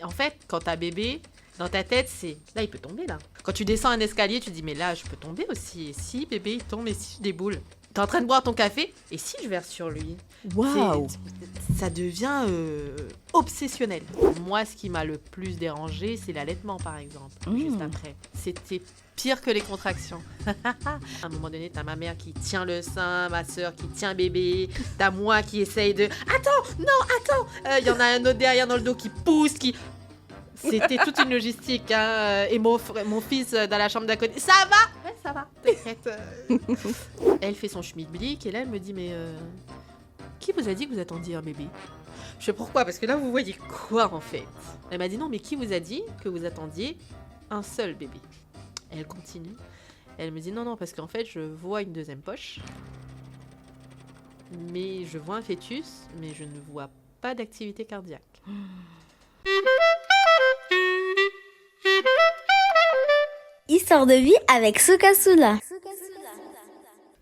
En fait, quand t'as bébé, dans ta tête, c'est là, il peut tomber là. Quand tu descends un escalier, tu te dis mais là, je peux tomber aussi. Et si bébé il tombe, et si je déboule. T'es en train de boire ton café, et si je verse sur lui. Waouh. Ça devient obsessionnel. Moi, ce qui m'a le plus dérangé, c'est l'allaitement, par exemple, juste après. C'était pire que les contractions. À un moment donné, t'as ma mère qui tient le sein, ma soeur qui tient bébé, t'as moi qui essaye de... Attends, non, attends. Y en a un autre derrière dans le dos qui pousse, qui... C'était toute une logistique. Hein. Et mon fils dans la chambre d'à côté. Ça va? Ouais, ça va, t'inquiète. Elle fait son schmilblick et là, elle me dit, mais... Qui vous a dit que vous attendiez un bébé? Je sais pourquoi, parce que là, vous voyez quoi, en fait? Elle m'a dit, non, mais qui vous a dit que vous attendiez un seul bébé? Elle continue. Elle me dit, non, parce qu'en fait, je vois une deuxième poche. Mais je vois un fœtus, mais je ne vois pas d'activité cardiaque. Histoire de vie avec Sukasula.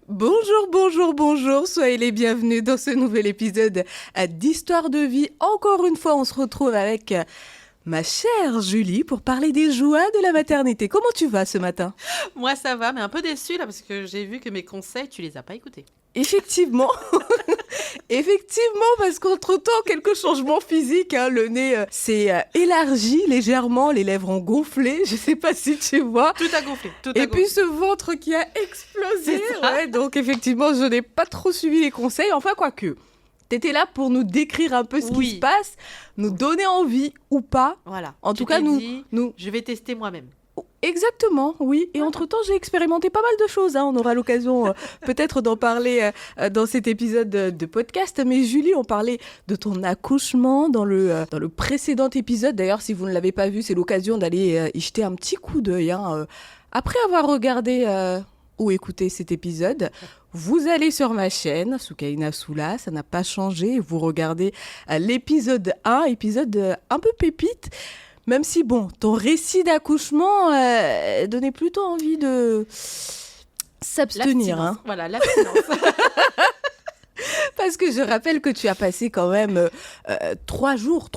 Bonjour, soyez les bienvenus dans ce nouvel épisode d'Histoire de vie. Encore une fois, on se retrouve avec ma chère Julie pour parler des joies de la maternité. Comment tu vas ce matin? Moi, ça va, mais un peu déçue là, parce que j'ai vu que mes conseils, tu les as pas écoutés. Effectivement, parce qu'entre-temps, quelques changements physiques, hein, le nez s'est élargi légèrement, les lèvres ont gonflé, je sais pas si tu vois. Tout a gonflé, Et puis ce ventre qui a explosé, ouais, donc effectivement, je n'ai pas trop suivi les conseils, enfin quoique. T'étais là pour nous décrire un peu ce qui se passe, nous donner envie ou pas. Voilà. En tout cas, nous... Je vais tester moi-même. Exactement, oui. Et entre-temps, j'ai expérimenté pas mal de choses. Hein. On aura l'occasion peut-être d'en parler dans cet épisode de podcast. Mais Julie, on parlait de ton accouchement dans le précédent épisode. D'ailleurs, si vous ne l'avez pas vu, c'est l'occasion d'aller y jeter un petit coup d'œil. Hein. Après avoir regardé ou écouté cet épisode, vous allez sur ma chaîne, Soukaina Soula, ça n'a pas changé. Vous regardez l'épisode 1, épisode un peu pépite. Même si, bon, ton récit d'accouchement donnait plutôt envie de s'abstenir. Hein. Voilà, l'abstinence. Parce que je rappelle que tu as passé quand même 3 jours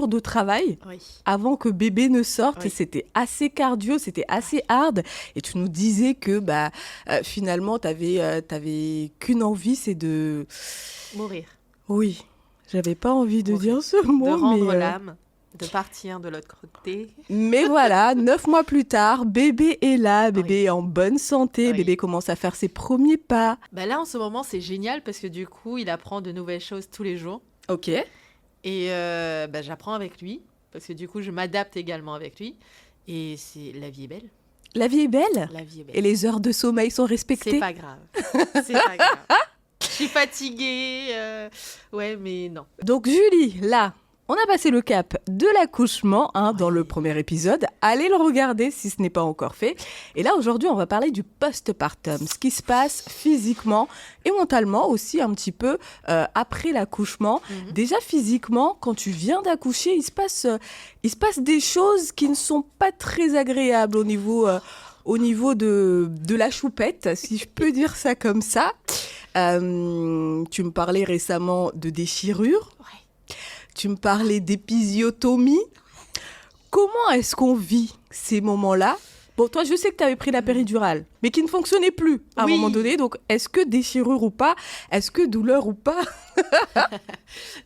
de travail avant que bébé ne sorte. Oui. Et c'était assez cardio, c'était assez hard. Et tu nous disais que finalement, tu avais qu'une envie, c'est de... Mourir. Oui, j'avais pas envie de dire ce mot. De rendre l'âme. De partir de l'autre côté. Mais voilà, 9 mois plus tard, bébé est là, bébé est en bonne santé, bébé commence à faire ses premiers pas. Bah là, en ce moment, c'est génial parce que du coup, il apprend de nouvelles choses tous les jours. Ok. Et j'apprends avec lui parce que du coup, je m'adapte également avec lui. Et la vie est belle. La vie est belle? La vie est belle. Et les heures de sommeil sont respectées? C'est pas grave. C'est pas grave. Je suis fatiguée. Ouais, mais non. Donc Julie, là... On a passé le cap de l'accouchement dans le premier épisode. Allez le regarder si ce n'est pas encore fait. Et là, aujourd'hui, on va parler du postpartum, ce qui se passe physiquement et mentalement aussi un petit peu après l'accouchement. Mm-hmm. Déjà, physiquement, quand tu viens d'accoucher, il se passe des choses qui ne sont pas très agréables au niveau de la choupette, si je peux dire ça comme ça. Tu me parlais récemment de déchirures. Tu me parlais d'épisiotomie. Comment est-ce qu'on vit ces moments-là? Bon, toi, je sais que tu avais pris la péridurale, mais qui ne fonctionnait plus à un moment donné. Donc, est-ce que déchirure ou pas? Est-ce que douleur ou pas?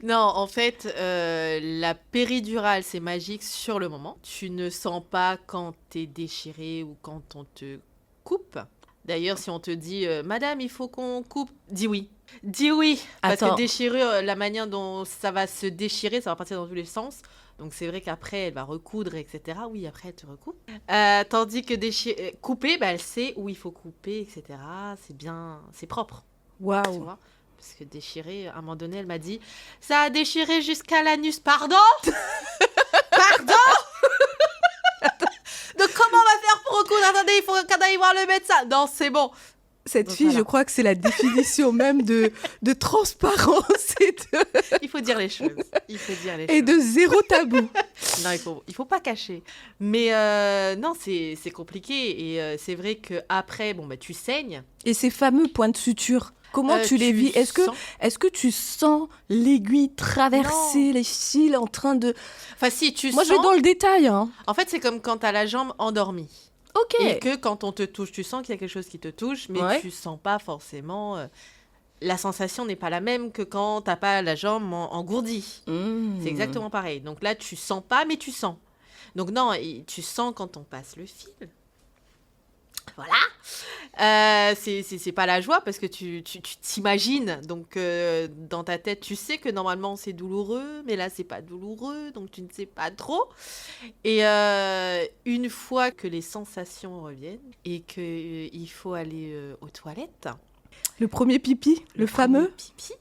Non, en fait, la péridurale, c'est magique sur le moment. Tu ne sens pas quand tu es déchiré ou quand on te coupe. D'ailleurs, si on te dit « Madame, il faut qu'on coupe », dis oui. Dis oui, parce que déchirure, la manière dont ça va se déchirer, ça va partir dans tous les sens. Donc c'est vrai qu'après, elle va recoudre, etc. Oui, après, elle te recoupe. Tandis que couper, elle sait où il faut couper, etc. C'est bien, c'est propre. Waouh. Parce que déchirer, à un moment donné, elle m'a dit « Ça a déchiré jusqu'à l'anus. » Pardon? Pardon? Donc comment on va faire pour recoudre? Attendez, il faut qu'on aille voir le médecin. Non, c'est bon. Cette fille, je crois que c'est la définition même de transparence. Il faut dire les choses. Et de zéro tabou. Non, il faut pas cacher. Mais non, c'est compliqué. Et c'est vrai qu'après, tu saignes. Et ces fameux points de suture. Comment tu les vis ? Est-ce que tu sens l'aiguille traverser les cils en train de... Enfin, si, tu Moi, sens... je vais dans le détail. Hein. En fait, c'est comme quand t'as la jambe endormie. Ok. Et que quand on te touche, tu sens qu'il y a quelque chose qui te touche, mais tu sens pas forcément... la sensation n'est pas la même que quand t'as pas la jambe engourdie. C'est exactement pareil. Donc là, tu sens pas, mais tu sens. Donc non, tu sens quand on passe le fil. Voilà. C'est pas la joie parce que tu t'imagines. Donc dans ta tête, tu sais que normalement c'est douloureux, mais là c'est pas douloureux, donc tu ne sais pas trop. Et une fois que les sensations reviennent et qu'il faut aller aux toilettes. Le premier pipi, le fameux pipi.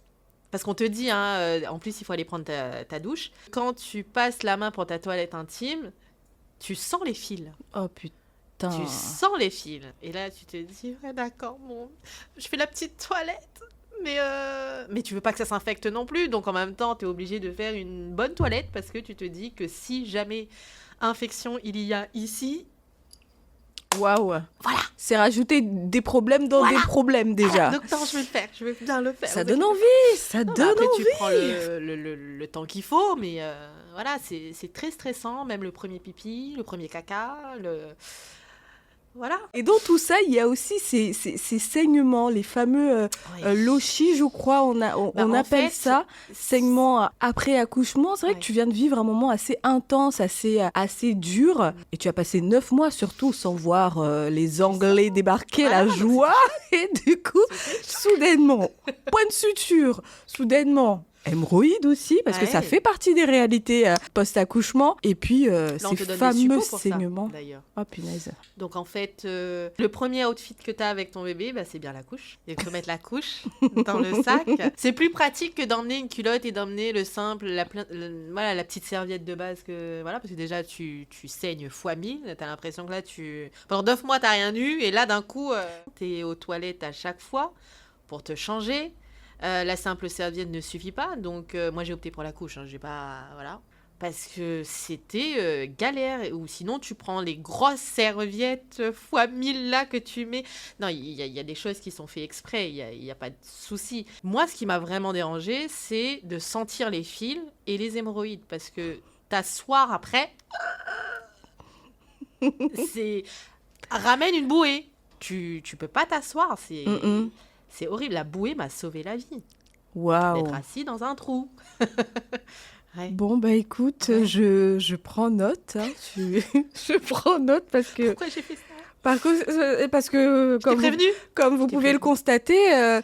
Parce qu'on te dit, hein, en plus, il faut aller prendre ta douche. Quand tu passes la main pour ta toilette intime, tu sens les fils. Oh putain. Tu sens les fils. Et là, tu te dis, ouais, d'accord, bon, je fais la petite toilette. Mais tu veux pas que ça s'infecte non plus. Donc, en même temps, tu es obligé de faire une bonne toilette parce que tu te dis que si jamais infection il y a ici... Waouh. Voilà. C'est rajouter des problèmes dans des problèmes déjà. Donc non, je vais le faire. Je vais bien le faire. Ça donne envie. Ça donne après, envie. Tu prends le temps qu'il faut, mais voilà, c'est très stressant. Même le premier pipi, le premier caca, voilà. Et dans tout ça, il y a aussi ces saignements, les fameux lochis, je crois, on appelle ça, saignements après accouchement. C'est vrai que tu viens de vivre un moment assez intense, assez dur. Et tu as passé 9 mois surtout sans voir les Anglais débarquer, la joie. Et du coup, soudainement, point de suture, soudainement... Hémorroïdes aussi, parce que ça fait partie des réalités post-accouchement. Et puis, ces fameux saignements. D'ailleurs. Oh, punaise. Donc, en fait, le premier outfit que tu as avec ton bébé, c'est bien la couche. Il faut mettre la couche dans le sac. C'est plus pratique que d'emmener une culotte et d'emmener le simple, la petite serviette de base. Parce que déjà, tu saignes fois 1000. Tu as l'impression que là, pendant 9 mois, tu n'as rien eu. Et là, d'un coup, tu es aux toilettes à chaque fois pour te changer. La simple serviette ne suffit pas, donc moi j'ai opté pour la couche, j'ai pas, voilà, parce que c'était galère, ou sinon tu prends les grosses serviettes fois 1000 là que tu mets. Non, il y a des choses qui sont faites exprès, il y a pas de souci. Moi, ce qui m'a vraiment dérangé, c'est de sentir les fils et les hémorroïdes, parce que t'asseoir après, c'est ramène une bouée. Tu peux pas t'asseoir, c'est horrible. La bouée m'a sauvé la vie. Waouh. D'être assis dans un trou. Ouais. Bon, bah écoute, je prends note. Hein. Je prends note parce que... Pourquoi j'ai fait ça ? Parce que comme vous pouvez le constater,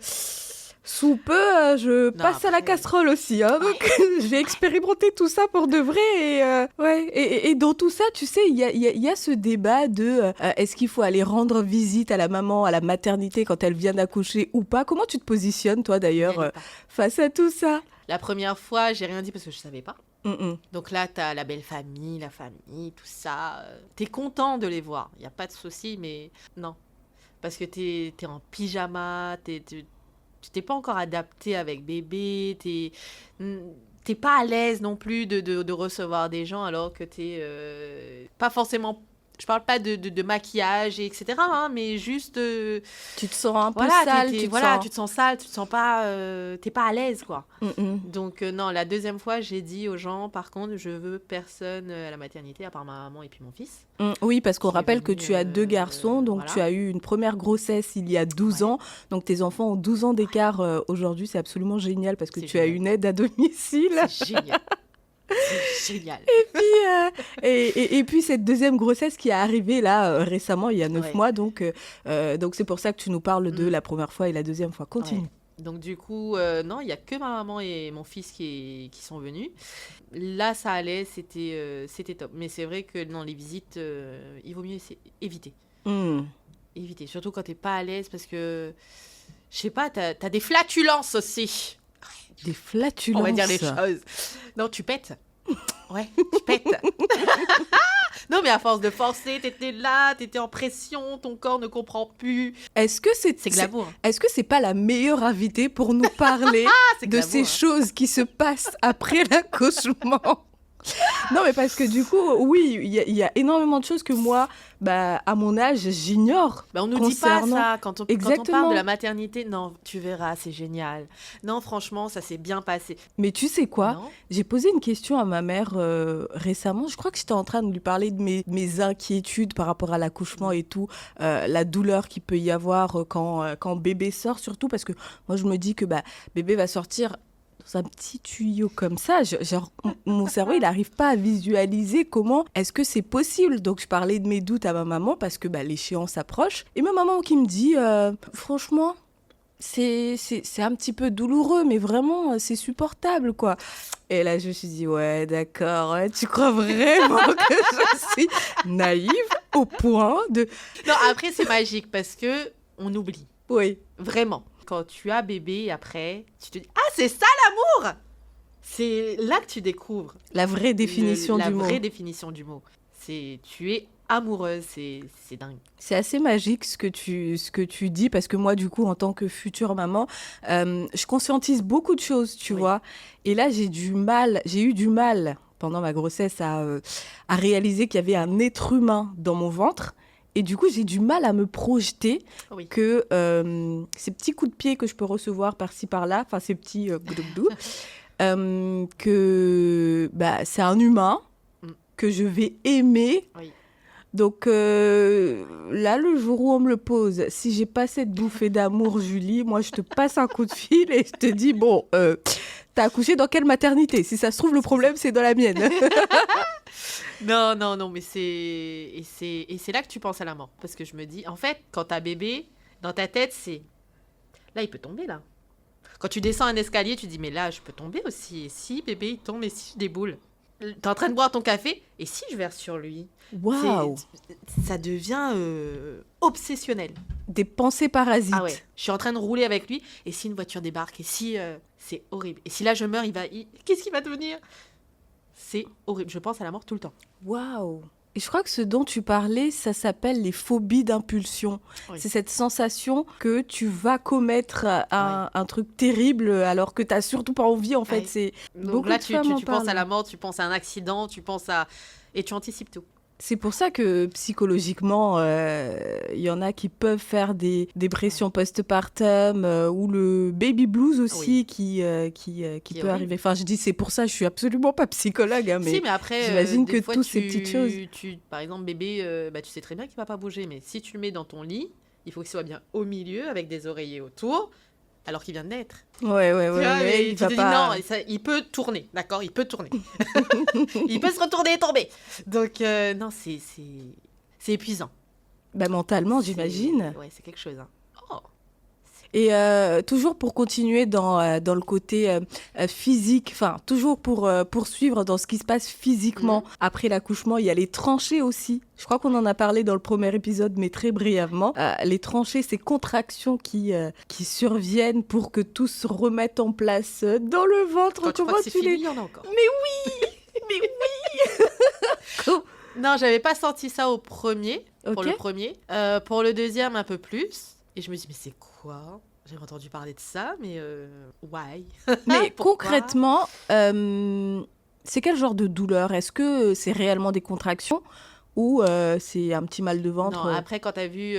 sous peu, je passe à la casserole aussi. Hein, donc, je vais expérimenter tout ça pour de vrai. Et dans tout ça, tu sais, il y a ce débat de est-ce qu'il faut aller rendre visite à la maman, à la maternité quand elle vient d'accoucher ou pas ? Comment tu te positionnes, toi, d'ailleurs, face à tout ça ? La première fois, j'ai rien dit parce que je savais pas. Donc là, t'as la belle famille, la famille, tout ça. T'es content de les voir. Il n'y a pas de souci, mais non. Parce que t'es en pyjama, tu t'es pas encore adapté avec bébé, t'es pas à l'aise non plus de recevoir des gens alors que t'es pas forcément... Je parle pas de maquillage, etc. Hein, mais juste... tu te sens un peu sale. Tu te sens sale, tu te sens pas... t'es pas à l'aise, quoi. Donc, non, la deuxième fois, j'ai dit aux gens, par contre, je veux personne à la maternité, à part ma maman et puis mon fils. Oui, parce qu'on rappelle que tu as 2 garçons, donc tu as eu une première grossesse il y a 12 ans. Donc, tes enfants ont 12 ans d'écart aujourd'hui. C'est absolument génial parce que tu as une aide à domicile. C'est génial. C'est génial. Et puis cette deuxième grossesse qui est arrivée là récemment, il y a 9 mois, donc c'est pour ça que tu nous parles de la première fois et la deuxième fois. Continue. Ouais. Donc du coup, non, il n'y a que ma maman et mon fils qui sont venus. Là, ça allait, c'était top. Mais c'est vrai que dans les visites, il vaut mieux éviter. Éviter, surtout quand tu n'es pas à l'aise parce que, je sais pas, tu as des flatulences aussi. Des flatulences. On va dire les choses. Non, tu pètes. Ouais, tu pètes. Non, mais à force de forcer, t'étais là, t'étais en pression, ton corps ne comprend plus. Est-ce que c'est glamour. Est-ce que c'est pas la meilleure invitée pour nous parler de ces choses qui se passent après l'accouchement ? Non, mais parce que du coup, oui, il y a énormément de choses que moi, à mon âge, j'ignore. On nous dit pas concernant- ça quand on parle Exactement. de la maternité. Non, tu verras, c'est génial. Non, franchement, ça s'est bien passé. Mais tu sais quoi? Non. J'ai posé une question à ma mère récemment. Je crois que j'étais en train de lui parler de mes inquiétudes par rapport à l'accouchement et tout, la douleur qu'il peut y avoir quand bébé sort, surtout parce que moi, je me dis que bébé va sortir dans un petit tuyau comme ça. Genre, mon cerveau, il n'arrive pas à visualiser comment est-ce que c'est possible. Donc, je parlais de mes doutes à ma maman parce que l'échéance approche. Et ma maman qui me dit, franchement, c'est un petit peu douloureux, mais vraiment, c'est supportable, quoi. Et là, je me suis dit, ouais, d'accord, ouais, tu crois vraiment que je suis naïve au point de... Non, après, c'est magique parce que on oublie. Oui. Vraiment. Quand tu as bébé, après, tu te dis « Ah, c'est ça l'amour !» C'est là que tu découvres La vraie définition du mot. La vraie définition du mot. Tu es amoureuse, c'est dingue. C'est assez magique ce que tu dis, parce que moi, du coup, en tant que future maman, je conscientise beaucoup de choses, tu vois. Et là, j'ai eu du mal pendant ma grossesse à réaliser qu'il y avait un être humain dans mon ventre. Et du coup, j'ai du mal à me projeter que ces petits coups de pied que je peux recevoir par-ci, par-là, enfin ces petits goudoudou, que c'est un humain que je vais aimer. Oui. Donc là, le jour où on me le pose, si j'ai pas cette bouffée d'amour, Julie, moi, je te passe un coup de fil et je te dis, bon, t'as accouché dans quelle maternité? Si ça se trouve, le problème, c'est dans la mienne. Non, mais c'est là que tu penses à la mort. Parce que je me dis, en fait, quand t'as bébé, dans ta tête, c'est... Là, il peut tomber, là. Quand tu descends un escalier, tu dis, mais là, je peux tomber aussi. Et si bébé, il tombe, et si je déboule? T'es en train de boire ton café, et si je verse sur lui? Waouh! Ça devient obsessionnel. Des pensées parasites. Ah ouais, je suis en train de rouler avec lui, et si une voiture débarque, et si... c'est horrible. Et si là, je meurs, qu'est-ce qu'il va devenir? C'est horrible. Je pense à la mort tout le temps. Waouh! Et je crois que ce dont tu parlais, ça s'appelle les phobies d'impulsion. Oui. C'est cette sensation que tu vas commettre un truc terrible alors que tu n'as surtout pas envie, en fait. Ouais. C'est Donc là, tu penses à la mort, tu penses à un accident, et tu anticipes tout. C'est pour ça que psychologiquement, il y en a qui peuvent faire des dépressions postpartum ou le baby blues aussi qui peut arriver. Enfin, je dis c'est pour ça, je suis absolument pas psychologue, hein, mais, si, mais après, j'imagine que fois, toutes ces petites choses. Par exemple, bébé, tu sais très bien qu'il va pas bouger, mais si tu le mets dans ton lit, il faut qu'il soit bien au milieu avec des oreillers autour. Alors qu'il vient de naître. Ouais, il va pas... Non, il peut tourner, d'accord? Il peut tourner. Il peut se retourner et tomber. Donc, non, c'est épuisant. Mentalement, j'imagine. Ouais, c'est quelque chose. Hein. Oh. Et toujours pour continuer dans le côté physique, enfin, toujours pour poursuivre dans ce qui se passe physiquement après l'accouchement, il y a les tranchées aussi. Je crois qu'on en a parlé dans le premier épisode, mais très brièvement. Les tranchées, ces contractions qui surviennent pour que tout se remette en place dans le ventre. Quand tu crois que c'est fini, il y en a encore. Mais oui. Non, j'avais pas senti ça au premier, pour Ok. le premier. Pour le deuxième, un peu plus. Et je me dis, mais c'est quoi? J'ai entendu parler de ça, mais why? Mais Pourquoi? concrètement, c'est quel genre de douleur? Est-ce que c'est réellement des contractions ou c'est un petit mal de ventre? Non, après, quand t'as vu...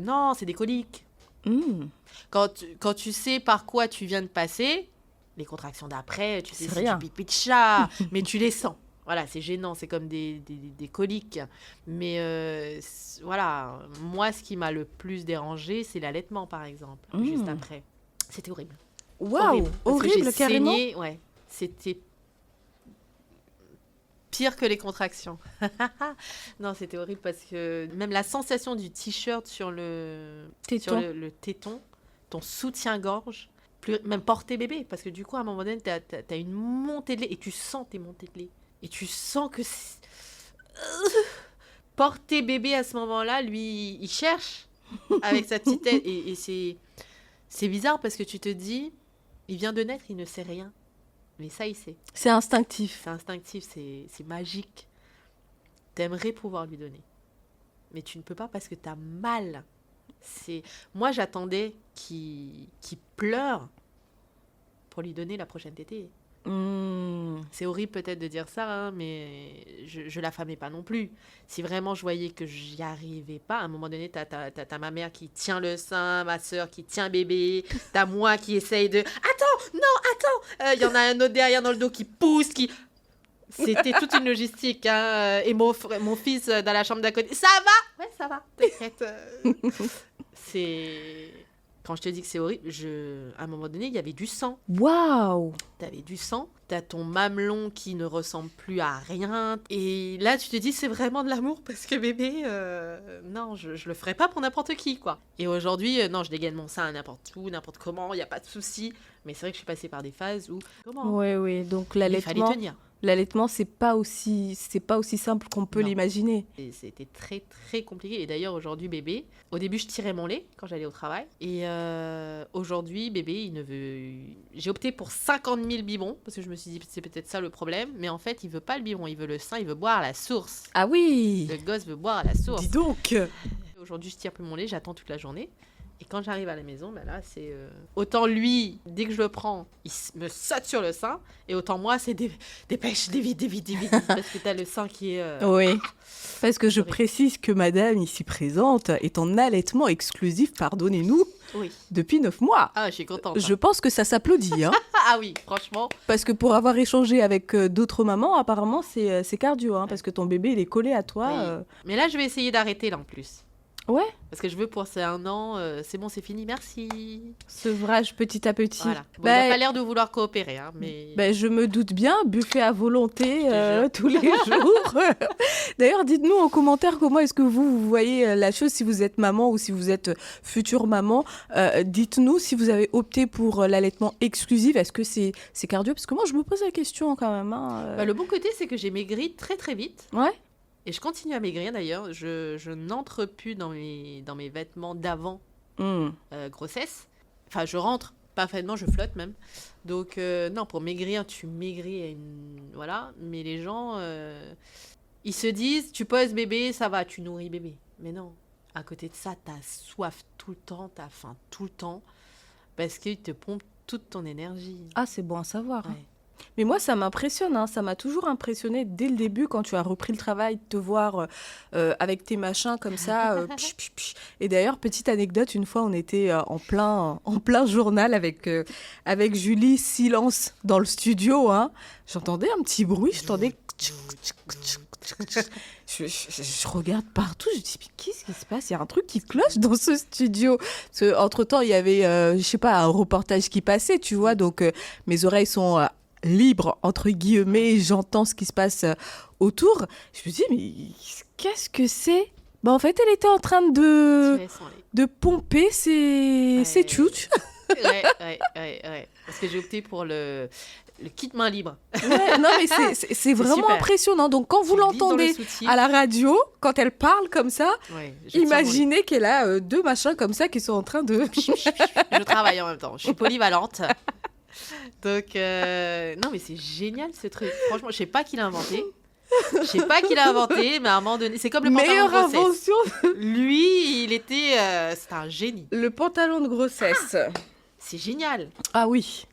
Non, c'est des coliques. Hmm. Quand tu sais par quoi tu viens de passer, les contractions d'après, tu sais, C'est c'est rien. du pipi de chat, mais tu les sens. Voilà, c'est gênant, c'est comme des coliques. Mais voilà, moi, ce qui m'a le plus dérangé, c'est l'allaitement, par exemple, juste après. C'était horrible. Waouh, Parce que horrible j'ai carrément. saigné, ouais, c'était pire que les contractions. Non, c'était horrible parce que même la sensation du t-shirt sur le téton, ton soutien-gorge, même porter bébé, parce que du coup, à un moment donné, t'as une montée de lait et tu sens tes montées de lait. Et tu sens que porter bébé à ce moment-là, lui, il cherche avec sa petite tête. Et c'est bizarre parce que tu te dis, il vient de naître, il ne sait rien. Mais ça, il sait. C'est instinctif. C'est instinctif, c'est magique. T'aimerais pouvoir lui donner. Mais tu ne peux pas parce que t'as mal. Moi, j'attendais qu'il pleure pour lui donner la prochaine tétée. C'est horrible peut-être de dire ça, hein, mais je l'affamais pas non plus. Si vraiment je voyais que j'y arrivais pas, à un moment donné, t'as ma mère qui tient le sein, ma soeur qui tient bébé, t'as moi qui essaye de... Attends, non, attends. Il y en a un autre derrière dans le dos qui pousse, qui... C'était toute une logistique. Hein. Et mon fils dans la chambre d'à côté, ça va? Ouais, ça va, t'inquiète. C'est... Quand je te dis que c'est horrible, à un moment donné, il y avait du sang. Waouh! T'avais du sang, t'as ton mamelon qui ne ressemble plus à rien. Et là, tu te dis, c'est vraiment de l'amour parce que bébé, non, je le ferais pas pour n'importe qui, quoi. Et aujourd'hui, non, je dégaine mon sein à n'importe où, n'importe comment, il n'y a pas de souci. Mais c'est vrai que je suis passée par des phases où... Comment? Oui, donc Il fallait l'allaitement... tenir. L'allaitement, c'est pas aussi simple qu'on peut Non. l'imaginer. Et c'était très, très compliqué. Et d'ailleurs, aujourd'hui, bébé, au début, je tirais mon lait quand j'allais au travail. Et aujourd'hui, bébé, il ne veut... J'ai opté pour 50 000 biberons, parce que je me suis dit, c'est peut-être ça le problème. Mais en fait, il veut pas le biberon, il veut le sein, il veut boire à la source. Ah oui! Le gosse veut boire à la source. Dis donc! Aujourd'hui, je tire plus mon lait, j'attends toute la journée. Et quand j'arrive à la maison, ben là, c'est... Autant lui, dès que je le prends, il me saute sur le sein. Et autant moi, c'est dépêche, vite. Parce que t'as le sein qui est... Oui, parce que je horrible. précise que madame ici présente est en allaitement exclusif, pardonnez-nous, Oui. depuis 9 mois. Ah, je suis contente. Je pense que ça s'applaudit, hein. Ah oui, franchement. Parce que pour avoir échangé avec d'autres mamans, apparemment, c'est cardio, hein, parce que ton bébé, il est collé à toi. Oui. Mais là, je vais essayer d'arrêter, là, en plus. Ouais, Parce que je veux pour ces 1 an, c'est bon, c'est fini, merci. sevrage petit à petit. Voilà. Bon, Bah, il n'a pas l'air de vouloir coopérer, hein, mais... Ben, je me doute bien, buffet à volonté Je te tous les jours. D'ailleurs, dites-nous en commentaire comment est-ce que vous voyez la chose, si vous êtes maman ou si vous êtes future maman. Dites-nous si vous avez opté pour l'allaitement exclusif. Est-ce que c'est cardio? Parce que moi, je me pose la question quand même. Hein. Bah, le bon côté, c'est que j'ai maigri très très vite. Ouais. Et je continue à maigrir d'ailleurs. Je n'entre plus dans mes vêtements d'avant grossesse. Enfin, je rentre. Parfaitement, je flotte même. Donc, non, pour maigrir, tu maigris à voilà. Mais les gens, ils se disent, tu poses bébé, ça va, tu nourris bébé. Mais non. À côté de ça, t'as soif tout le temps, t'as faim tout le temps. Parce qu'ils te pompent toute ton énergie. Ah, c'est bon à savoir. Hein. Ouais. Mais moi, ça m'impressionne. Hein. Ça m'a toujours impressionné dès le début quand tu as repris le travail, de te voir avec tes machins comme ça. Pch. Et d'ailleurs, petite anecdote, une fois, on était en plein journal avec Julie, silence dans le studio. Hein. J'entendais un petit bruit, j'entendais... Je regarde partout, je dis, mais qu'est-ce qui se passe? Il y a un truc qui cloche dans ce studio. Parce qu'entre-temps, il y avait, je sais pas, un reportage qui passait, tu vois, donc mes oreilles sont libres, entre guillemets, j'entends ce qui se passe autour. Je me dis, mais qu'est-ce que c'est? Bah, en fait, elle était en train de pomper ses tchouches. Ouais. Parce que j'ai opté pour le kit main libre. Ouais, non, mais c'est vraiment super. Impressionnant. Donc, quand vous l'entendez à la radio, quand elle parle comme ça, imaginez qu'elle a 2 machins comme ça qui sont en train de... Je travaille en même temps. Je suis polyvalente. Donc, non, mais c'est génial ce truc. Franchement, je sais pas qui l'a inventé. Mais à un moment donné, c'est comme le pantalon de grossesse. Invention. Lui, c'était un génie. Le pantalon de grossesse. C'est génial. Ah oui.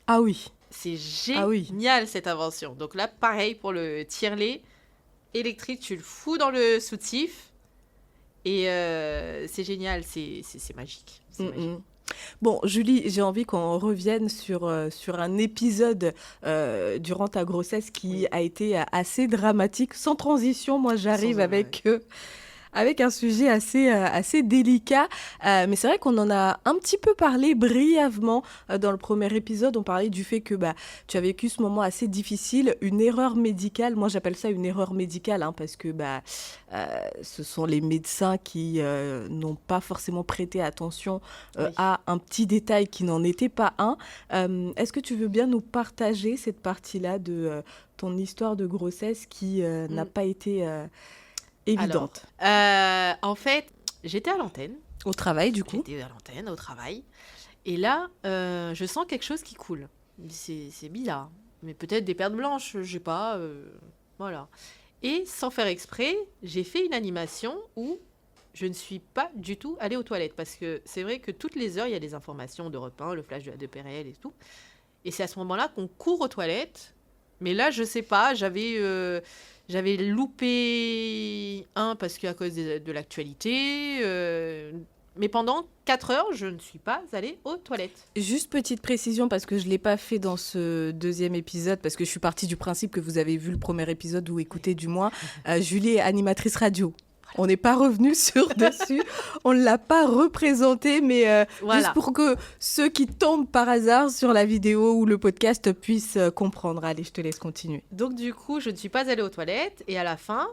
C'est génial cette invention. Donc là, pareil pour le tire-lait électrique, tu le fous dans le soutif et c'est génial, c'est magique. C'est magique. Bon, Julie, j'ai envie qu'on revienne sur un épisode durant ta grossesse qui a été assez dramatique. Sans transition, moi j'arrive avec un sujet assez délicat. Mais c'est vrai qu'on en a un petit peu parlé brièvement dans le premier épisode. On parlait du fait que tu as vécu ce moment assez difficile, une erreur médicale. Moi, j'appelle ça une erreur médicale parce que ce sont les médecins qui n'ont pas forcément prêté attention à un petit détail qui n'en était pas un. Est-ce que tu veux bien nous partager cette partie-là de ton histoire de grossesse qui n'a pas été... évidente. Alors, en fait, j'étais à l'antenne. Au travail, du coup. J'étais à l'antenne, au travail. Et là, je sens quelque chose qui coule. C'est bizarre. Mais peut-être des pertes blanches, je sais pas. Voilà. Et sans faire exprès, j'ai fait une animation où je ne suis pas du tout allée aux toilettes. Parce que c'est vrai que toutes les heures, il y a des informations d'Europe 1, le flash de Pérel et tout. Et c'est à ce moment-là qu'on court aux toilettes Mais là, je sais pas, j'avais loupé un parce qu'à cause de l'actualité. Mais pendant 4 heures, je ne suis pas allée aux toilettes. Juste petite précision, parce que je ne l'ai pas fait dans ce deuxième épisode, parce que je suis partie du principe que vous avez vu le premier épisode, ou écouté du moins. Julie est animatrice radio. On n'est pas revenu dessus, on ne l'a pas représenté, mais Voilà. juste pour que ceux qui tombent par hasard sur la vidéo ou le podcast puissent comprendre. Allez, je te laisse continuer. Donc du coup, je ne suis pas allée aux toilettes et à la fin,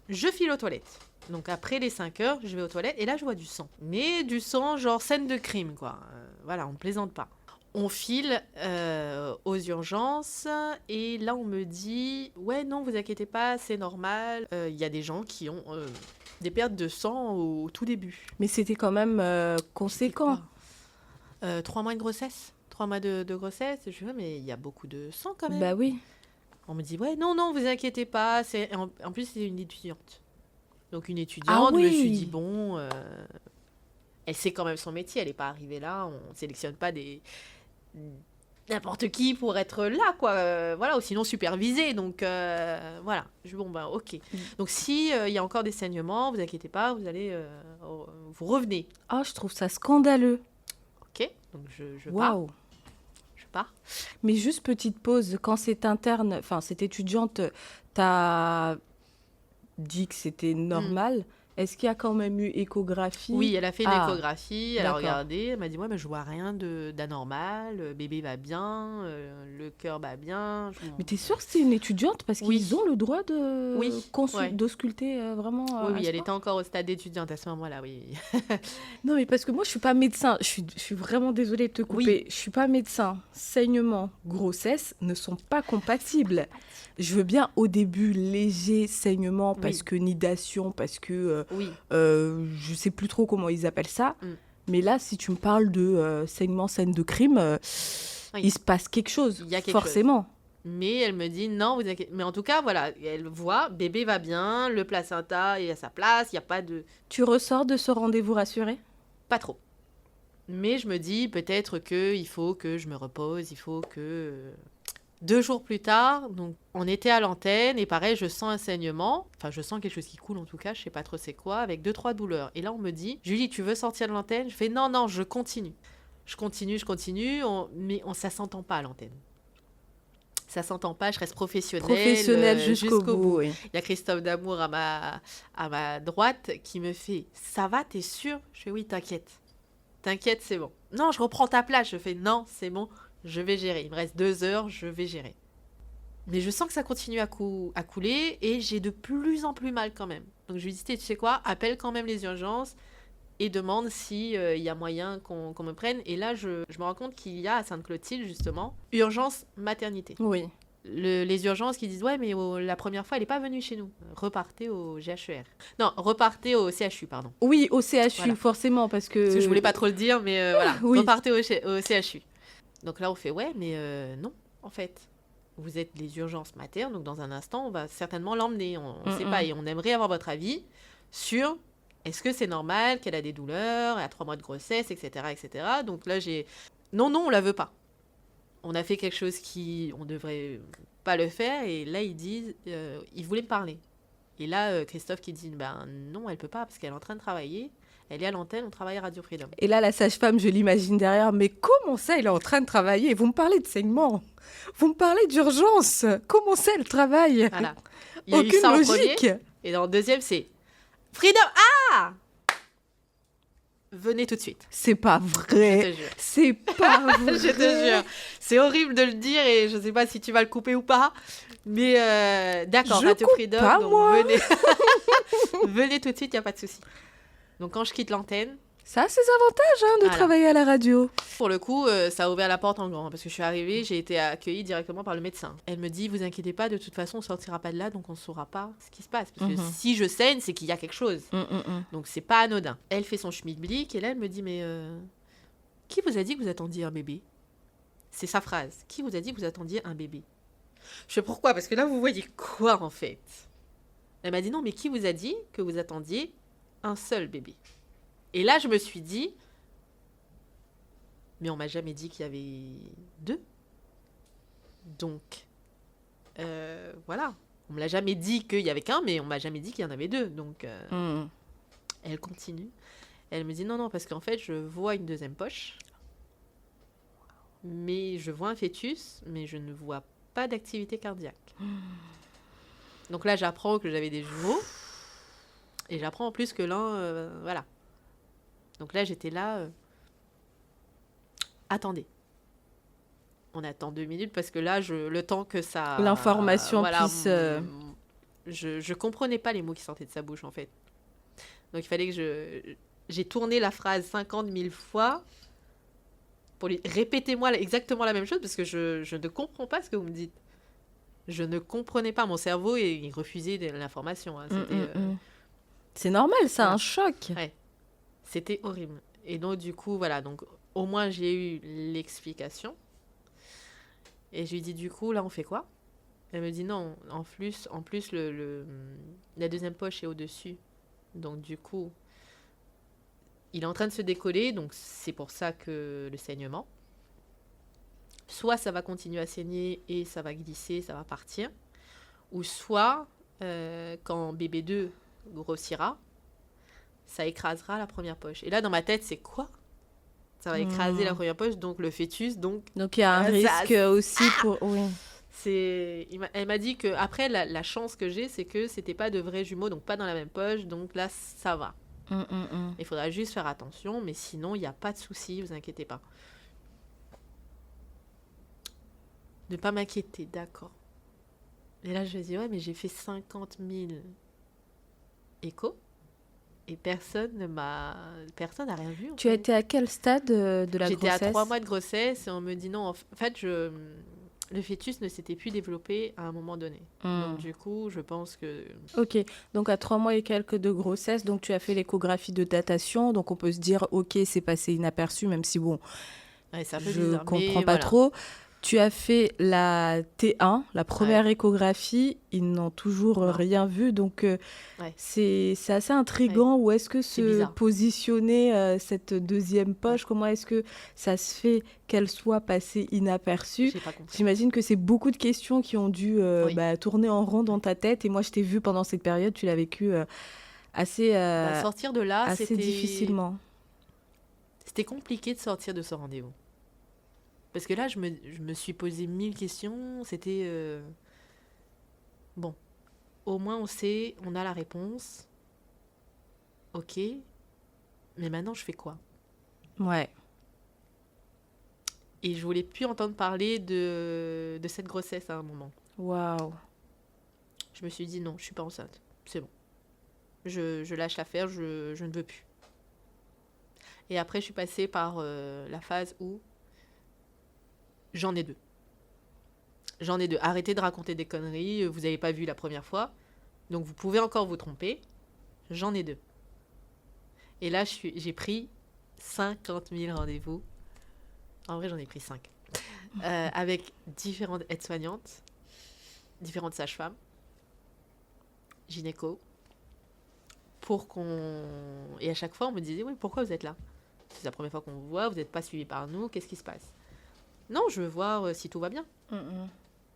je file aux toilettes. Donc après les 5 heures, je vais aux toilettes et là, je vois du sang. Mais du sang, genre scène de crime, quoi. Voilà, on ne plaisante pas. On file aux urgences et là, on me dit « Ouais, non, vous inquiétez pas, c'est normal. Il y a des gens qui ont des pertes de sang au tout début. Mais c'était quand même conséquent. 3 mois de grossesse. 3 mois de grossesse. Je dis « Ouais, mais il y a beaucoup de sang quand même. » Bah oui. On me dit « Ouais, non, vous inquiétez pas. » En plus, c'est une étudiante. Donc une étudiante, oui. je me suis dit « Bon, elle sait quand même son métier. Elle n'est pas arrivée là. On ne sélectionne pas n'importe qui pour être là, quoi. Voilà, ou sinon supervisé. Donc, voilà. Bon, ben, ok. Donc, si il y a encore des saignements, vous inquiétez pas, vous allez... vous revenez. Oh, je trouve ça scandaleux. Ok, donc je pars. Waouh. Je pars. Mais juste petite pause, quand cette interne, enfin cette étudiante t'a dit que c'était normal, est-ce qu'il y a quand même eu échographie? Oui, elle a fait une échographie, elle a d'accord. regardé, elle m'a dit « Ouais, mais je vois rien d'anormal, le bébé va bien, le cœur va bien. » Mais t'es sûre que c'est une étudiante? Parce Oui. qu'ils ont le droit de Oui, ouais. d'ausculter vraiment à Oui, ce elle point? était encore au stade d'étudiante à ce moment-là, oui. Non, mais parce que moi, je suis pas médecin. Je suis vraiment désolée de te couper. Oui. Je suis pas médecin. Saignement, grossesse ne sont pas compatibles. Je veux bien au début léger saignement parce que nidation, parce que Oui. je sais plus trop comment ils appellent ça. Mais là, si tu me parles de saignement, scène de crime, il se passe quelque chose. Il y a quelque forcément. Mais elle me dit non, vous inquiétez. Mais en tout cas, voilà, elle voit, bébé va bien, le placenta est à sa place, il n'y a pas de. Tu ressors de ce rendez-vous rassuré? Pas trop. Mais je me dis peut-être qu'il faut que je me repose, il faut que. 2 jours plus tard, donc on était à l'antenne et pareil, je sens un saignement. Enfin, je sens quelque chose qui coule en tout cas, je sais pas trop c'est quoi, avec 2-3 douleurs. Et là, on me dit, Julie, tu veux sortir de l'antenne? Je fais non, je continue. Je continue, mais ça s'entend pas à l'antenne. Ça s'entend pas, je reste professionnelle jusqu'au bout. Oui. Il y a Christophe Damour à ma droite qui me fait « Ça va, t'es sûre ?» Je fais « Oui, t'inquiète, c'est bon. »« Non, je reprends ta place. » Je fais « Non, c'est bon, je vais gérer. Il me reste 2 heures, je vais gérer. » Mais je sens que ça continue à couler et j'ai de plus en plus mal quand même. Donc je lui dis « Tu sais quoi, appelle quand même les urgences et demande s'il y a moyen qu'on me prenne. » Et là, je me rends compte qu'il y a à Sainte-Clotilde, justement, urgence maternité. Oui. Les urgences qui disent « Ouais, mais la première fois, elle n'est pas venue chez nous. Repartez au GHER. » Non, repartez au CHU, pardon. Oui, au CHU, Voilà. Forcément, parce que Je voulais pas trop le dire, mais voilà. Oui. Repartez au CHU. Donc là, on fait « Ouais, mais non, en fait. Vous êtes les urgences maternes, donc dans un instant, on va certainement l'emmener. On ne sait pas. Et on aimerait avoir votre avis sur est-ce que c'est normal qu'elle a des douleurs, elle a 3 mois de grossesse, etc. etc. » Donc là, non, on la veut pas. On a fait quelque chose on devrait pas le faire. Et là, ils disent, ils voulaient me parler. Et là, Christophe qui dit, ben non, elle peut pas parce qu'elle est en train de travailler. Elle est à l'antenne, on travaille à Radio Freedom. Et là, la sage-femme, je l'imagine derrière, mais comment ça, elle est en train de travailler? Vous me parlez de saignement, vous me parlez d'urgence. Comment ça, elle travaille? Voilà. Il y a eu Aucune ça en logique. premier. Et dans le deuxième, c'est Freedom. Ah! Venez tout de suite. C'est pas Je vrai. te jure. C'est pas vrai. Je te jure. C'est horrible de le dire et je sais pas si tu vas le couper ou pas. Mais d'accord, Je Radio coupe Freedom. pas, Donc moi. venez. Venez tout de suite, il n'y a pas de souci. Donc quand je quitte l'antenne, Ça a ses avantages de Voilà. travailler à la radio. pour le coup, ça a ouvert la porte en grand. Parce que je suis arrivée, j'ai été accueillie directement par le médecin. Elle me dit, vous inquiétez pas, de toute façon, on sortira pas de là, donc on ne saura pas ce qui se passe. Parce que si je saigne, c'est qu'il y a quelque chose. Donc c'est pas anodin. Elle fait son schmilblick et là, elle me dit, mais qui vous a dit que vous attendiez un bébé? C'est sa phrase. Qui vous a dit que vous attendiez un bébé? Je fais pourquoi? Parce que là, vous voyez quoi en fait? Elle m'a dit, non, mais qui vous a dit que vous attendiez un seul bébé? Et là, je me suis dit, mais on m'a jamais dit qu'il y avait 2. Donc, voilà. On me l'a jamais dit qu'il y avait qu'un, mais on m'a jamais dit qu'il y en avait deux. Donc, elle continue. Elle me dit non, parce qu'en fait, je vois une deuxième poche. Mais je vois un fœtus, mais je ne vois pas d'activité cardiaque. Donc là, j'apprends que j'avais des jumeaux. Et j'apprends en plus que l'un, voilà. Donc là, j'étais là. Attendez. On attend 2 minutes parce que là, le temps que ça... L'information puisse... Je comprenais pas les mots qui sortaient de sa bouche, en fait. Donc il fallait que j'ai tourné la phrase 50 000 fois pour lui... Répétez-moi exactement la même chose parce que je ne comprends pas ce que vous me dites. Je ne comprenais pas. Mon cerveau, il refusait de l'information. Hein. C'est normal, ça, voilà. Un choc. Ouais. C'était horrible. Et donc, du coup, voilà. Donc, au moins, j'ai eu l'explication. Et je lui dis, du coup, là, on fait quoi? Elle me dit, non, en plus la deuxième poche est au-dessus. Donc, du coup, il est en train de se décoller. Donc, c'est pour ça que le saignement. Soit ça va continuer à saigner et ça va glisser, ça va partir. Ou soit, quand bébé 2 grossira, ça écrasera la première poche. Et là, dans ma tête, c'est quoi? Ça va écraser la première poche, donc le fœtus. Donc il y a un risque aussi pour... Oui. Elle m'a dit que après la chance que j'ai, c'est que c'était pas de vrais jumeaux, donc pas dans la même poche. Donc là, ça va. Il faudra juste faire attention, mais sinon, il n'y a pas de souci, vous inquiétez pas. Ne pas m'inquiéter, d'accord. Et là, je me dis, ouais, mais j'ai fait 50 000 échos et personne n'a rien vu. Tu as été à quel stade de la grossesse? J'étais à 3 mois de grossesse et on me dit non. En fait, le fœtus ne s'était plus développé à un moment donné. Donc, du coup, je pense que... Ok, donc à 3 mois et quelques de grossesse, donc tu as fait l'échographie de datation. Donc, on peut se dire, ok, c'est passé inaperçu, même si, bon, je ne comprends pas trop. Tu as fait la T1, la première échographie. Ils n'ont toujours rien vu. Donc, c'est assez intriguant. Où est-ce que se positionner cette deuxième poche? Comment est-ce que ça se fait qu'elle soit passée inaperçue? J'imagine que c'est beaucoup de questions qui ont dû tourner en rond dans ta tête. Et moi, je t'ai vu pendant cette période. Tu l'as vécu assez, sortir de là, assez difficilement. C'était compliqué de sortir de ce rendez-vous. Parce que là, je me suis posé 1000 questions. C'était... Bon, au moins on sait, on a la réponse. Ok, mais maintenant je fais quoi? Ouais. Et je voulais plus entendre parler de cette grossesse à un moment. Waouh. Je me suis dit non, je suis pas enceinte. C'est bon. Je lâche l'affaire, je ne veux plus. Et après, je suis passée par la phase où j'en ai 2. J'en ai 2. Arrêtez de raconter des conneries. Vous n'avez pas vu la première fois. Donc, vous pouvez encore vous tromper. J'en ai 2. Et là, j'ai pris 50 000 rendez-vous. En vrai, j'en ai pris 5. Avec différentes aides-soignantes, différentes sages-femmes, gynéco. Et à chaque fois, on me disait, oui, pourquoi vous êtes là? C'est la première fois qu'on vous voit, vous n'êtes pas suivi par nous, qu'est-ce qui se passe? Non, je veux voir si tout va bien.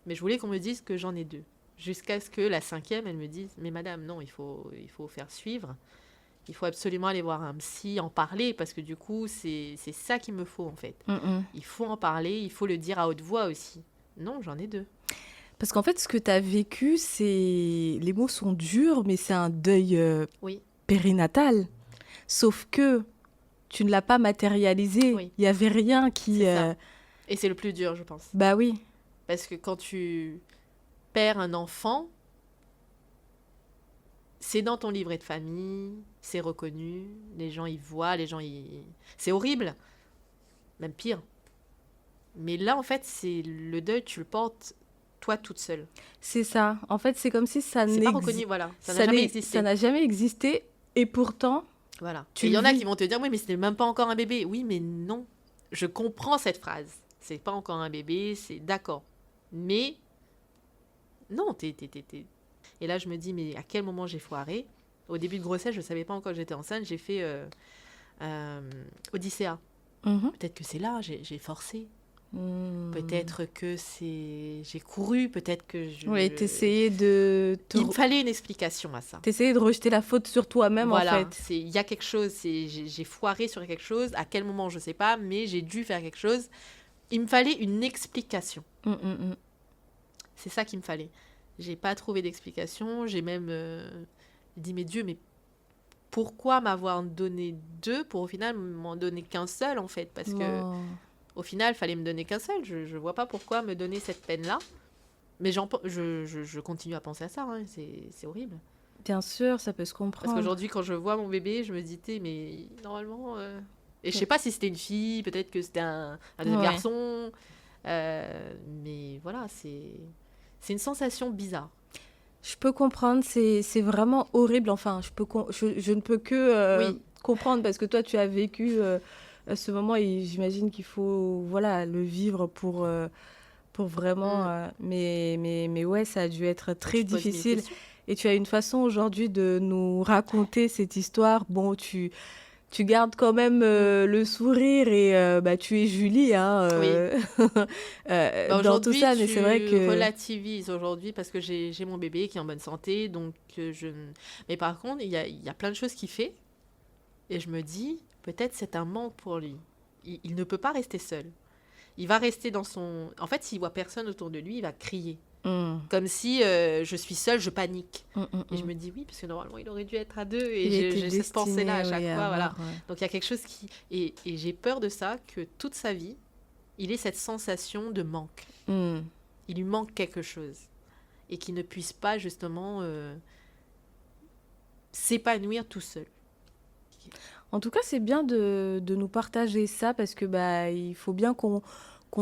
Mais je voulais qu'on me dise que j'en ai 2. Jusqu'à ce que la 5e, elle me dise, mais madame, non, il faut faire suivre. Il faut absolument aller voir un psy, en parler, parce que du coup, c'est ça qu'il me faut, en fait. Il faut en parler, il faut le dire à haute voix aussi. Non, j'en ai 2. Parce qu'en fait, ce que tu as vécu, les mots sont durs, mais c'est un deuil périnatal. Sauf que tu ne l'as pas matérialisé. Il n'y avait rien qui... Et c'est le plus dur, je pense. Bah oui. Parce que quand tu perds un enfant, c'est dans ton livret de famille, c'est reconnu, les gens y voient, c'est horrible, même pire. Mais là, en fait, c'est le deuil, tu le portes toi toute seule. C'est ça. En fait, c'est comme si ça c'est pas reconnu, voilà. Ça n'a jamais existé. Ça n'a jamais existé, et pourtant... Voilà. Il y en a qui vont te dire, oui, mais ce n'est même pas encore un bébé. Oui, mais non. Je comprends cette phrase. C'est pas encore un bébé, c'est d'accord. Mais non, Et là, je me dis, mais à quel moment j'ai foiré? Au début de grossesse, je savais pas encore que j'étais enceinte. J'ai fait Odyssea. Peut-être que c'est là, j'ai forcé. Peut-être que j'ai couru, peut-être que Oui, t'essayais de... Il me fallait une explication à ça. T'essayais de rejeter la faute sur toi-même, voilà, en fait. Il y a quelque chose, j'ai foiré sur quelque chose, à quel moment, je ne sais pas, mais j'ai dû faire quelque chose. Il me fallait une explication. C'est ça qu'il me fallait. J'ai pas trouvé d'explication, j'ai même dit, mais Dieu, mais pourquoi m'avoir donné 2 pour au final m'en donner qu'un seul, en fait, parce que... Au final, il fallait me donner qu'un seul. Je ne vois pas pourquoi me donner cette peine-là. Mais je continue à penser à ça. Hein. C'est horrible. Bien sûr, ça peut se comprendre. Parce qu'aujourd'hui, quand je vois mon bébé, je me dis, mais normalement... Et je ne sais pas si c'était une fille, peut-être que c'était un garçon. Mais voilà, c'est une sensation bizarre. Je peux comprendre, c'est vraiment horrible. Enfin, je ne peux que comprendre parce que toi, tu as vécu... ce moment, et j'imagine qu'il faut le vivre pour vraiment... mais ouais, ça a dû être très difficile. Et tu as une façon aujourd'hui de nous raconter cette histoire. Bon, tu gardes quand même le sourire et tu es Julie dans tout ça. Mais c'est vrai que... Je relativise aujourd'hui parce que j'ai mon bébé qui est en bonne santé. Donc Mais par contre, il y a plein de choses qu'il fait. Et je me dis... Peut-être c'est un manque pour lui. Il ne peut pas rester seul. Il va rester dans son... En fait, s'il voit personne autour de lui, il va crier. Comme si je suis seule, je panique. Et je me dis oui, parce que normalement, il aurait dû être à 2. Et j'ai cette pensée-là à chaque fois. Voilà. Donc, il y a quelque chose qui... Et j'ai peur de ça, que toute sa vie, il ait cette sensation de manque. Il lui manque quelque chose. Et qu'il ne puisse pas, justement, s'épanouir tout seul. En tout cas, c'est bien de nous partager ça parce que il faut bien qu'on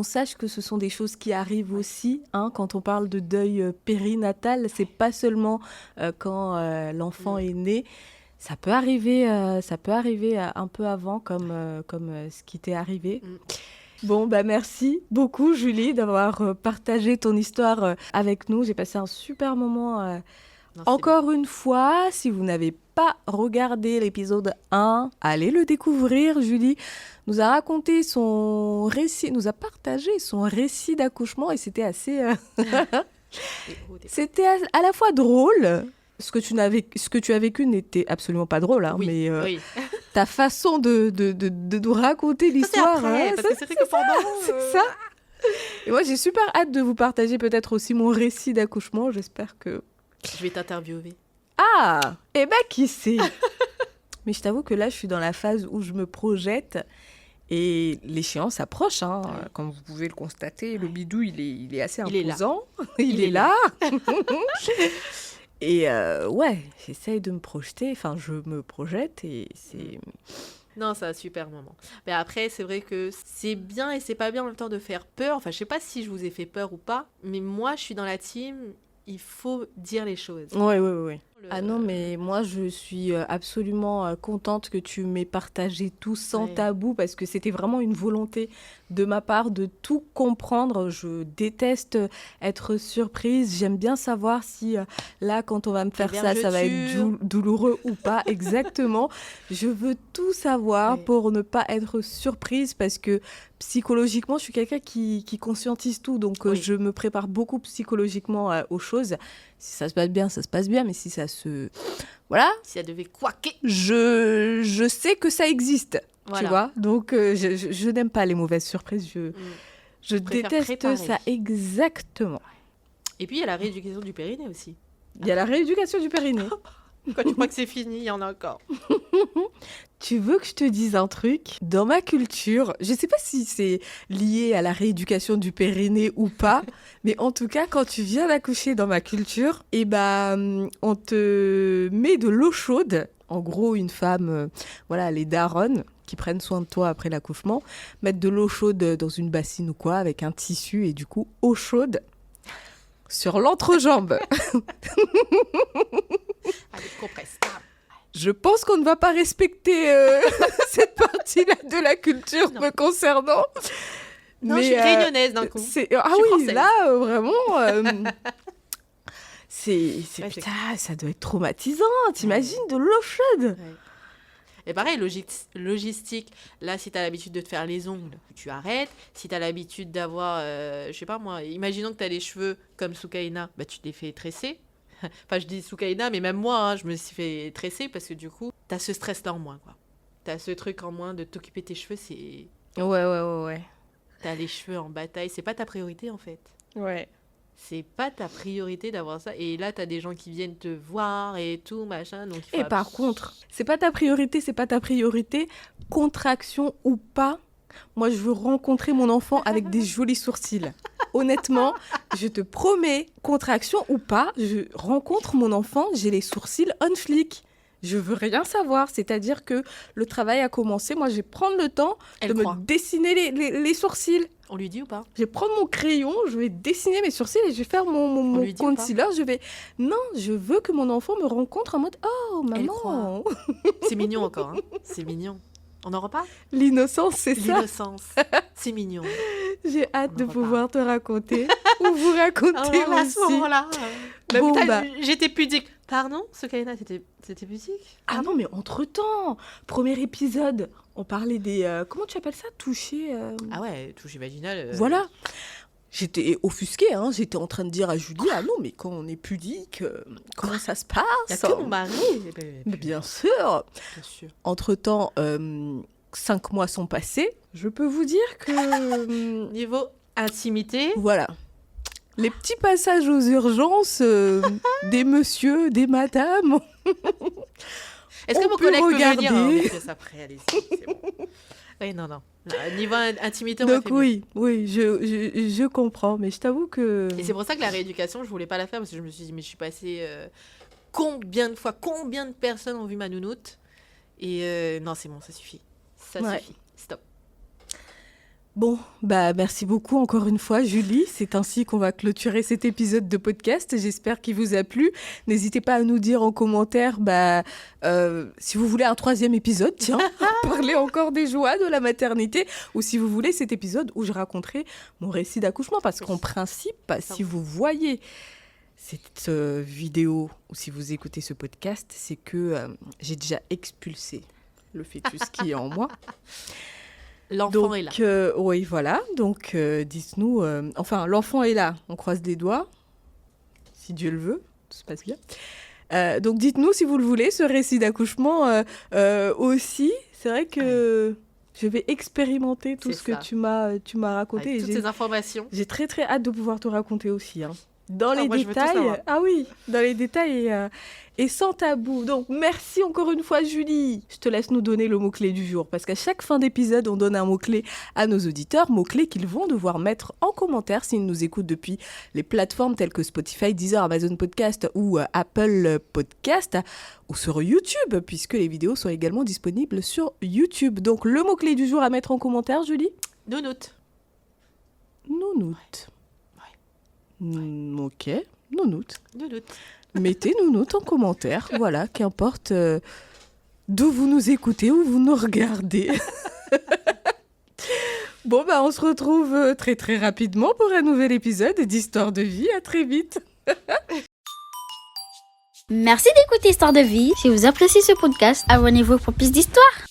sache que ce sont des choses qui arrivent aussi. Quand on parle de deuil périnatal, c'est pas seulement quand l'enfant est né. Ça peut arriver un peu avant, comme ce qui t'est arrivé. Bon, merci beaucoup, Julie, d'avoir partagé ton histoire avec nous. J'ai passé un super moment. Encore une fois, si vous n'avez pas regardé l'épisode 1, allez le découvrir. Julie nous a raconté son récit, nous a partagé son récit d'accouchement et c'était assez... C'était à la fois drôle. Ce que tu as vécu n'était absolument pas drôle, mais ta façon de nous raconter l'histoire... C'est après, parce que c'est vrai que pendant... C'est ça. Et moi, j'ai super hâte de vous partager peut-être aussi mon récit d'accouchement. J'espère que... Je vais t'interviewer. Ah, qui sait. Mais je t'avoue que là, je suis dans la phase où je me projette et l'échéance approche. Comme vous pouvez le constater, le bidou, il est assez imposant. Il est là. Et j'essaye de me projeter. Enfin, je me projette et c'est... Non, c'est un super moment. Mais après, c'est vrai que c'est bien et c'est pas bien en même temps de faire peur. Enfin, je sais pas si je vous ai fait peur ou pas, mais moi, je suis dans la team... Il faut dire les choses. Oui. Ah non, mais moi, je suis absolument contente que tu m'aies partagé tout sans tabou parce que c'était vraiment une volonté de ma part de tout comprendre. Je déteste être surprise. J'aime bien savoir si là, quand on va me faire ça va être douloureux ou pas. Exactement. Je veux tout savoir pour ne pas être surprise parce que psychologiquement, je suis quelqu'un qui conscientise tout. Donc, je me prépare beaucoup psychologiquement aux choses. Si ça se passe bien, ça se passe bien. Mais si ça se... Voilà. Si ça devait couaquer. Je sais que ça existe. Voilà. Tu vois. Donc, je n'aime pas les mauvaises surprises. Je déteste ça. Exactement. Et puis, il y a la rééducation du périnée aussi. Il y a la rééducation du périnée. Quand tu crois que c'est fini, il y en a encore. Tu veux que je te dise un truc ? Dans ma culture, je ne sais pas si c'est lié à la rééducation du périnée ou pas, mais en tout cas, quand tu viens d'accoucher dans ma culture, on te met de l'eau chaude. En gros, une femme, les daronnes qui prennent soin de toi après l'accouchement, mettent de l'eau chaude dans une bassine ou quoi, avec un tissu et du coup, eau chaude sur l'entrejambe. Avec compresse. Je pense qu'on ne va pas respecter cette partie-là de la culture me concernant. Non, mais, je suis réunionnaise d'un coup. Française. Là, vraiment... putain, ça doit être traumatisant. T'imagines de l'eau chaude. Et pareil, logistique. Là, si tu as l'habitude de te faire les ongles, tu arrêtes. Si tu as l'habitude d'avoir, je sais pas moi, imaginons que tu as les cheveux comme Soukaina, bah, tu te les fais tresser. Enfin, je dis Soukaina, mais même moi, je me suis fait tresser parce que du coup, tu as ce stress-là en moins, quoi. Tu as ce truc en moins de t'occuper de tes cheveux, c'est... Ouais. T'as les cheveux en bataille, c'est pas ta priorité en fait. Ouais. C'est pas ta priorité d'avoir ça. Et là, t'as des gens qui viennent te voir et tout, machin. Donc Et par contre, c'est pas ta priorité, contraction ou pas. Moi, je veux rencontrer mon enfant avec des jolis sourcils. Honnêtement, je te promets, contraction ou pas, je rencontre mon enfant, j'ai les sourcils on flic. Je veux rien savoir, c'est-à-dire que le travail a commencé. Moi, je vais prendre le temps de me dessiner les sourcils. On lui dit ou pas? Je vais prendre mon crayon, je vais dessiner mes sourcils et je vais faire mon concealer. Non, je veux que mon enfant me rencontre en mode « Oh, maman !» C'est mignon encore, hein. C'est mignon. On en reparle? L'innocence, c'est ça. L'innocence, c'est mignon. J'ai hâte de pouvoir te raconter ou vous raconter à aussi. ce moment-là, Bon, j'étais pudique. Pardon, Soukaina, c'était pudique? Ah non, mais entre-temps, premier épisode, on parlait des... comment tu appelles ça? Toucher... Ah ouais, toucher vaginal. Voilà. J'étais offusquée, hein. J'étais en train de dire à Julie, ah non, mais quand on est pudique, comment ça se passe? Il n'y a que mon mari. Mais bien sûr. Bien sûr. Entre-temps, 5 mois sont passés. Je peux vous dire que... Niveau intimité. Voilà. Les petits passages aux urgences des messieurs, des madames. Est-ce que on mon peut collègue peut regarder. venir? On fait après, allez-y, c'est bon. Oui, non. Niveau intimité, on Donc a fait oui, je comprends, mais je t'avoue que... Et c'est pour ça que la rééducation, je voulais pas la faire, parce que je me suis dit, mais je suis passée... combien de personnes ont vu ma nounoute? Et non, c'est bon, ça suffit. Ça suffit. Stop. Bon, merci beaucoup encore une fois, Julie. C'est ainsi qu'on va clôturer cet épisode de podcast. J'espère qu'il vous a plu. N'hésitez pas à nous dire en commentaire si vous voulez un 3e épisode, tiens, parler encore des joies de la maternité, ou si vous voulez cet épisode où je raconterai mon récit d'accouchement. Parce qu'en principe, si vous voyez cette vidéo ou si vous écoutez ce podcast, c'est que j'ai déjà expulsé le fœtus qui est en moi. L'enfant est là. Oui, voilà. Donc, dites-nous... l'enfant est là. On croise les doigts. Si Dieu le veut, tout se passe bien. Donc, dites-nous, si vous le voulez, ce récit d'accouchement aussi. C'est vrai que je vais expérimenter tout ce que tu m'as raconté. Avec toutes ces informations. J'ai très, très hâte de pouvoir te raconter aussi. Hein. Dans les détails. Ah oui, dans les détails et sans tabou. Donc, merci encore une fois, Julie. Je te laisse nous donner le mot-clé du jour. Parce qu'à chaque fin d'épisode, on donne un mot-clé à nos auditeurs. Mot-clé qu'ils vont devoir mettre en commentaire s'ils nous écoutent depuis les plateformes telles que Spotify, Deezer, Amazon Podcast ou Apple Podcast. Ou sur YouTube, puisque les vidéos sont également disponibles sur YouTube. Donc, le mot-clé du jour à mettre en commentaire, Julie? Nounoute. Nounoute. Ok, nounoute. Nounoute. Mettez nounoute en commentaire, voilà, qu'importe d'où vous nous écoutez, où vous nous regardez. Bon, on se retrouve très très rapidement pour un nouvel épisode d'Histoire de vie. À très vite. Merci d'écouter Histoire de vie. Si vous appréciez ce podcast, abonnez-vous pour plus d'histoires.